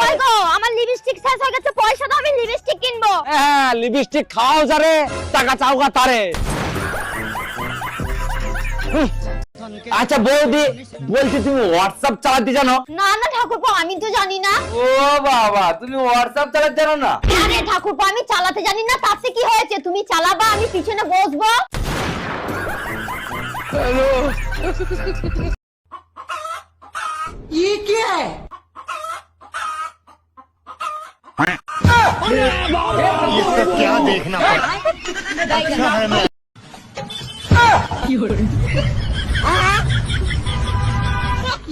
কই গো আমার লিপস্টিক শেষ হয়ে গেছে, পয়সা দাও আমি লিপস্টিক কিনবো। হ্যাঁ লিপস্টিক খাও যারে, টাকা চাওগা তারে। আচ্ছা বৌদি বলছি তুমি হোয়াটসঅ্যাপ চালাতে জানো? না না ঠাকুরপো আমি তো জানি না। ও বাবা তুমি হোয়াটসঅ্যাপ চালাতে জানো না? আরে ঠাকুরপো আমি চালাতে জানি না, তাতে কি হয়েছে? তুমি চালাবা আমি পিছনে বসবো। হ্যালো ये क्या है? इसका क्या देखना पड़ा? अच्छा है मैं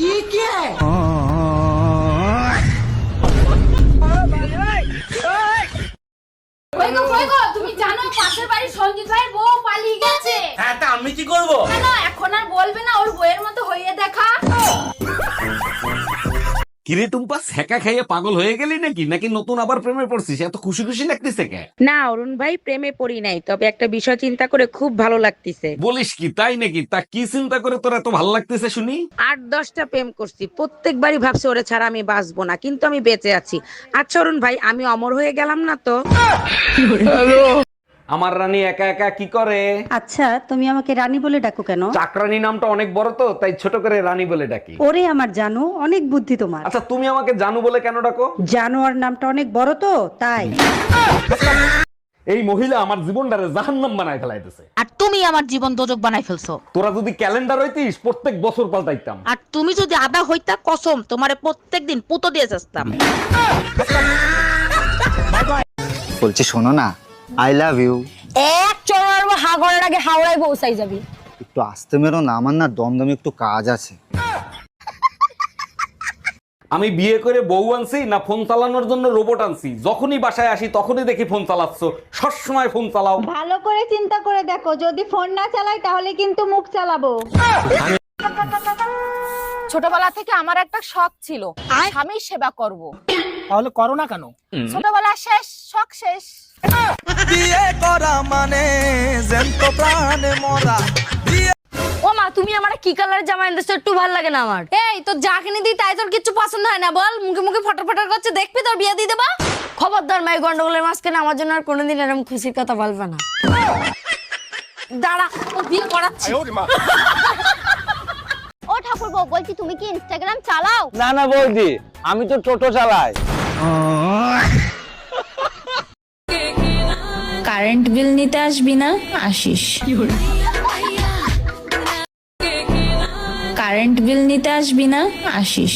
ये क्या है? কই গো তুমি জানো পাশের বাড়ি সঞ্জিত ভাইয়ের বউ পালিয়ে গেছে। হ্যাঁ তা আমি কি করব? কেন এখন আর বলবে না ওর বউয়ের মতো হইয়ে দেখা? কিরে টুম্পা সেকা খাইয়ে পাগল হয়ে গেলি নাকি নতুন আবার প্রেমে পড়ছিস? এত খুশি খুশি লাগতেছে কে? না অরুণ ভাই প্রেমে পড়ি নাই, তবে একটা বিষয় চিন্তা করে খুব ভালো লাগতেছে। বলিস কি, তাই নাকি? তা কি চিন্তা করে তোর এত ভালো লাগতেছে শুনি? 8-10টা প্রেম করছি, প্রত্যেকবারই ভাবছি ওরে ছাড়া আমি বাঁচবো না, কিন্তু আমি বেঁচে আছি। আচ্ছা অরুণ ভাই আমি অমর হয়ে গেলাম না তো? আমার রানী একা একা কি করে? আচ্ছা তুমি আমাকে রানী বলে ডাকো কেন? চাকরানী নামটা অনেক বড় তো, তাই ছোট করে রানী বলে ডাকি। ওরে আমার জানো, অনেক বুদ্ধি তোমার। আচ্ছা তুমি আমাকে জানু বলে কেন ডাকো? জানোয়ার নামটা অনেক বড় তো তাই। এই মহিলা আমার জীবনটারে জাহান্নাম বানায় ফেলাইতেছে। আর তুমি আমার জীবন দোজক বানাই ফেলছো। তোরা যদি ক্যালেন্ডার হইতিস প্রত্যেক বছর পাল্টাইতাম। আর তুমি যদি আদা হইতা কসম তোমারে প্রত্যেকদিন পুতো দিয়ে যাস্তাম। বলছি শোনো না, আই লাভ ইউ। এক চড়ার হাগরের আগে হাওড়ায় পৌঁছাই যাবি। একটু আসতে মেরো না, আমার না দমদমে একটু কাজ আছে। আমি বিয়ে করে বউ আনছি না ফোন চালানোর জন্য রোবট আনছি? যখনই বাসায় আসি তখনই দেখি ফোন চালাচ্ছ, সবসময় ফোন চালাও। ভালো করে চিন্তা করে দেখো, যদি ফোন না চালাই তাহলে কিন্তু মুখ চালাবো। ছোটবেলা থেকে আমার একটা শখ ছিল স্বামীর সেবা করব। তাহলে করো না কেন? ছোটবেলা শেষ, শখ শেষ। বিয়ে করা মানে জ্যান্ত প্রাণে মরা। ও মা তুমি আমার কি কালারের জামা এনেছো? একটু ভালো লাগে না আমার। এই তো যা কিনে দিই তাই তোর কিছু পছন্দ হয় না? বল মুখে মুখে ফটার ফটার করছে, দেখবি তোর বিয়ে দিয়ে দেবা। খবরদার মাই গন্ডগোলের মাঝখানে আমার জন্য আর কোনোদিন এরকম খুশির কথা বলবে না। দাঁড়া তোর বিয়ে করাচ্ছি। ও ঠাকুরপো বলছি তুমি কি ইনস্টাগ্রাম চালাও? না না বৌদি আমি তো টোটো চালাই। কারেন্ট বিল নিতে আসবি না? আসিস। কারেন্ট বিল নিতে আসবি না? আসিস।